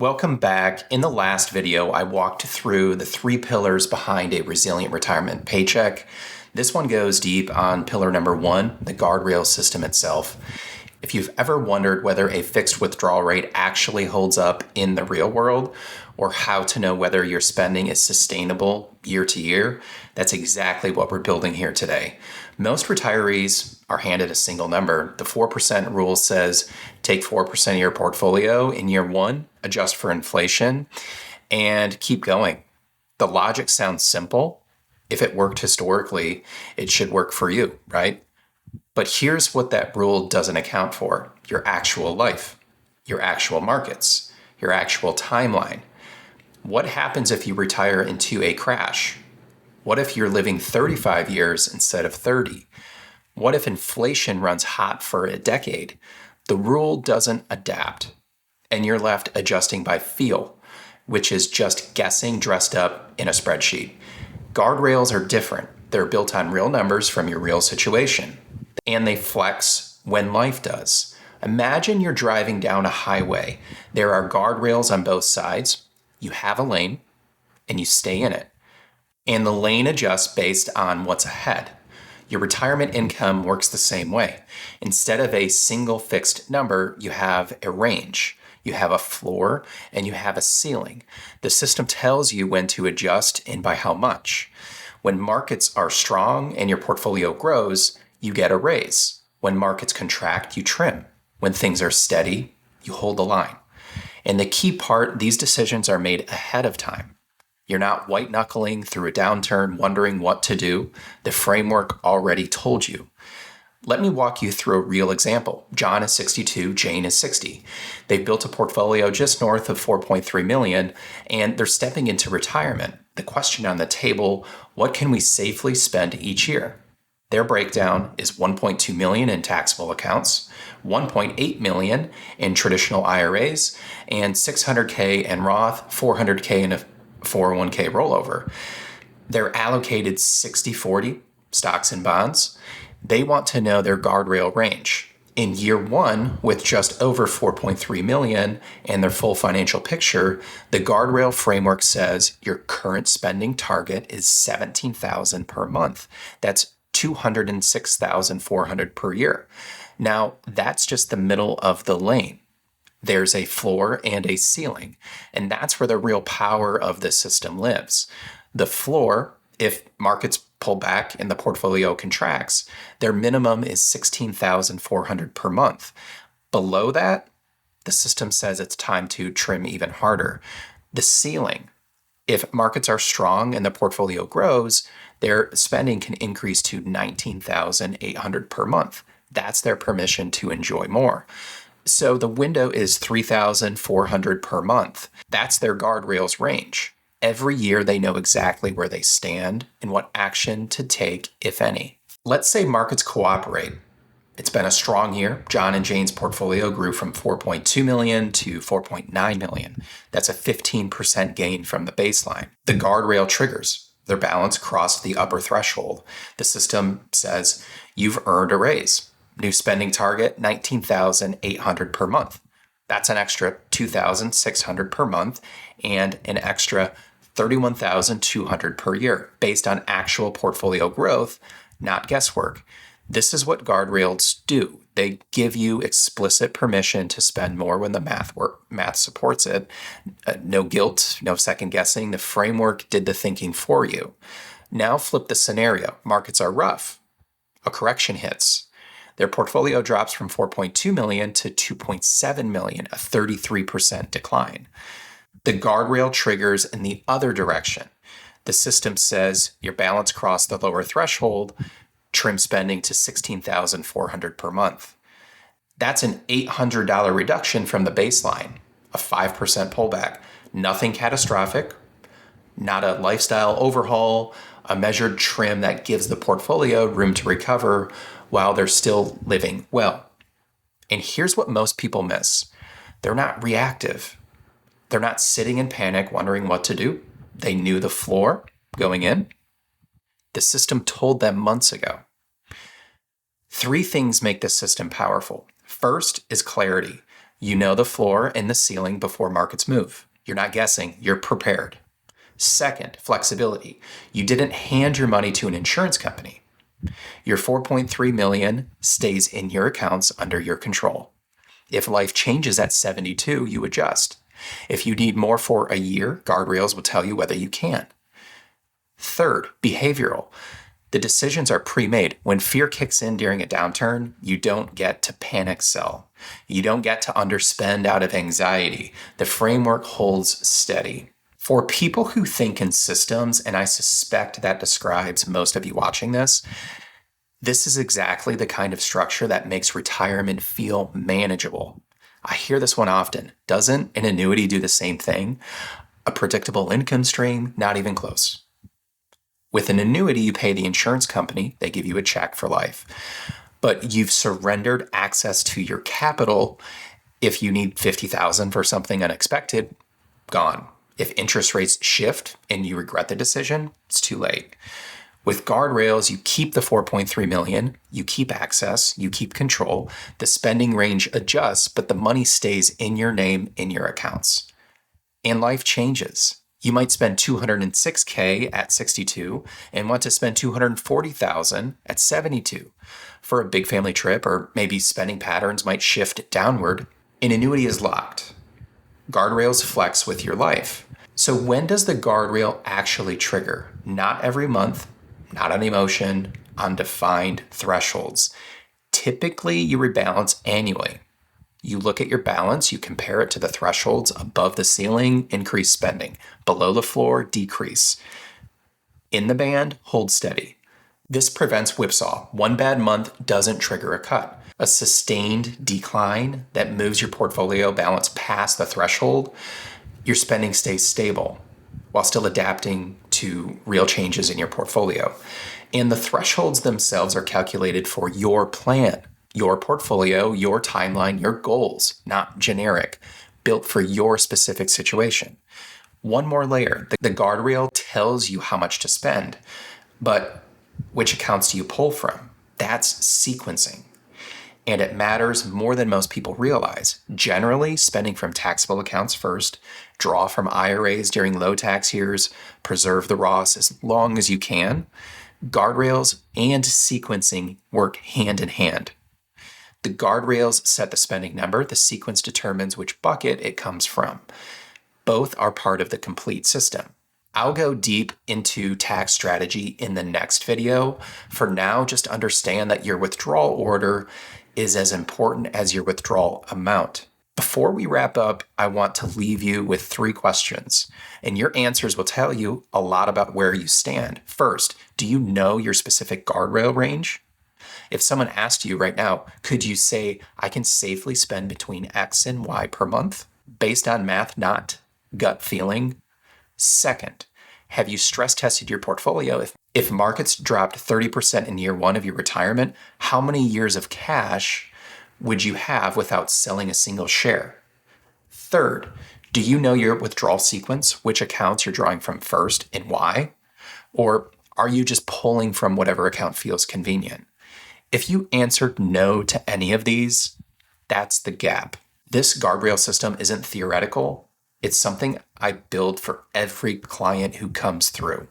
Welcome back. In the last video, I walked through the three pillars behind a resilient retirement paycheck. This one goes deep on pillar number one, the guardrail system itself. If you've ever wondered whether a fixed withdrawal rate actually holds up in the real world, or how to know whether your spending is sustainable year to year, that's exactly what we're building here today. Most retirees are handed a single number. The 4% rule says take 4% of your portfolio in year one, adjust for inflation, and keep going. The logic sounds simple. If it worked historically, it should work for you, right? But here's what that rule doesn't account for: your actual life, your actual markets, your actual timeline. What happens if you retire into a crash? What if you're living 35 years instead of 30? What if inflation runs hot for a decade? The rule doesn't adapt, and you're left adjusting by feel, which is just guessing dressed up in a spreadsheet. Guardrails are different. They're built on real numbers from your real situation, and they flex when life does. Imagine you're driving down a highway. There are guardrails on both sides. You have a lane, and you stay in it. And the lane adjusts based on what's ahead. Your retirement income works the same way. Instead of a single fixed number, you have a range. You have a floor and you have a ceiling. The system tells you when to adjust and by how much. When markets are strong and your portfolio grows, you get a raise. When markets contract, you trim. When things are steady, you hold the line. And the key part, these decisions are made ahead of time. You're not white-knuckling through a downturn wondering what to do. The framework already told you. Let me walk you through a real example. John is 62, Jane is 60. They've built a portfolio just north of 4.3 million, and they're stepping into retirement. The question on the table: what can we safely spend each year? Their breakdown is 1.2 million in taxable accounts, 1.8 million in traditional IRAs, and 600K in Roth, 400K in a 401k rollover. They're allocated 60-40 stocks and bonds. They want to know their guardrail range. In year one, with just over 4.3 million and their full financial picture, the guardrail framework says your current spending target is $17,000 per month. That's $206,400 per year. Now, that's just the middle of the lane. There's a floor and a ceiling, and that's where the real power of this system lives. The floor, if markets pull back and the portfolio contracts, their minimum is $16,400 per month. Below that, the system says it's time to trim even harder. The ceiling, if markets are strong and the portfolio grows, their spending can increase to $19,800 per month. That's their permission to enjoy more. So the window is $3,400 per month. That's their guardrails range. Every year they know exactly where they stand and what action to take, if any. Let's say markets cooperate. It's been a strong year. John and Jane's portfolio grew from 4.2 million to 4.9 million. That's a 15% gain from the baseline. The guardrail triggers. Their balance crossed the upper threshold. The system says you've earned a raise. New spending target, $19,800 per month. That's an extra $2,600 per month and an extra $31,200 per year based on actual portfolio growth, not guesswork. This is what guardrails do. They give you explicit permission to spend more when the math supports it. No guilt, no second guessing. The framework did the thinking for you. Now flip the scenario. Markets are rough. A correction hits. Their portfolio drops from 4.2 million to 2.7 million, a 33% decline. The guardrail triggers in the other direction. The system says your balance crossed the lower threshold, trim spending to $16,400 per month. That's an $800 reduction from the baseline, a 5% pullback. Nothing catastrophic, not a lifestyle overhaul, a measured trim that gives the portfolio room to recover while they're still living well. And here's what most people miss. They're not reactive. They're not sitting in panic wondering what to do. They knew the floor going in. The system told them months ago. Three things make this system powerful. First is clarity. You know the floor and the ceiling before markets move. You're not guessing, you're prepared. Second, flexibility. You didn't hand your money to an insurance company. Your $4.3 million stays in your accounts under your control. If life changes at 72, you adjust. If you need more for a year, Guardrails will tell you whether you can. Third, behavioral. The decisions are pre-made. When fear kicks in during a downturn, you don't get to panic sell. You don't get to underspend out of anxiety. The framework holds steady. For people who think in systems, and I suspect that describes most of you watching this is exactly the kind of structure that makes retirement feel manageable. I hear this one often. Doesn't an annuity do the same thing? A predictable income stream? Not even close. With an annuity, you pay the insurance company, they give you a check for life. But you've surrendered access to your capital. If you need $50,000 for something unexpected, gone. If interest rates shift and you regret the decision, it's too late. With Guardrails, you keep the $4.3 million, you keep access, you keep control. The spending range adjusts, but the money stays in your name, in your accounts. And life changes. You might spend $206K at 62 and want to spend $240,000 at 72 for a big family trip, or maybe spending patterns might shift downward. An annuity is locked. Guardrails flex with your life. So when does the guardrail actually trigger? Not every month, not on emotion, on defined thresholds. Typically, you rebalance annually. You look at your balance, you compare it to the thresholds. Above the ceiling, increase spending. Below the floor, decrease. In the band, hold steady. This prevents whipsaw. One bad month doesn't trigger a cut. A sustained decline that moves your portfolio balance past the threshold, your spending stays stable while still adapting to real changes in your portfolio. And the thresholds themselves are calculated for your plan, your portfolio, your timeline, your goals, not generic, built for your specific situation. One more layer, the guardrail tells you how much to spend, but which accounts do you pull from? That's sequencing. And it matters more than most people realize. Generally, spending from taxable accounts first, draw from IRAs during low tax years, preserve the Roth as long as you can. Guardrails and sequencing work hand in hand. The guardrails set the spending number, the sequence determines which bucket it comes from. Both are part of the complete system. I'll go deep into tax strategy in the next video. For now, just understand that your withdrawal order is as important as your withdrawal amount. Before we wrap up, I want to leave you with 3 questions, and your answers will tell you a lot about where you stand. First, do you know your specific guardrail range? If someone asked you right now, could you say, I can safely spend between X and Y per month, based on math, not gut feeling? Second, have you stress tested your portfolio? If markets dropped 30% in year 1 of your retirement, how many years of cash would you have without selling a single share? Third, do you know your withdrawal sequence, which accounts you're drawing from first and why? Or are you just pulling from whatever account feels convenient? If you answered no to any of these, that's the gap. This guardrail system isn't theoretical. It's something I build for every client who comes through.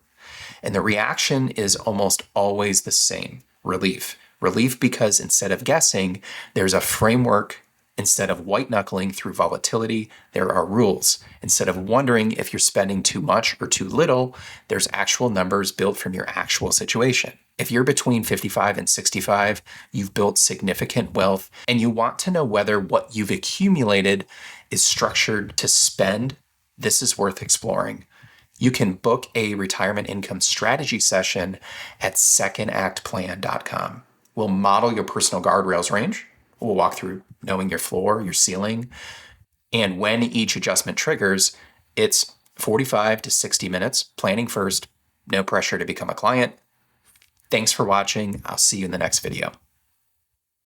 And the reaction is almost always the same: relief. Relief because instead of guessing, there's a framework. Instead of white knuckling through volatility, there are rules. Instead of wondering if you're spending too much or too little, there's actual numbers built from your actual situation. If you're between 55 and 65, you've built significant wealth, and you want to know whether what you've accumulated is structured to spend, this is worth exploring. You can book a retirement income strategy session at secondactplan.com. We'll model your personal guardrails range. We'll walk through knowing your floor, your ceiling, and when each adjustment triggers. It's 45 to 60 minutes, planning first, no pressure to become a client. Thanks for watching. I'll see you in the next video.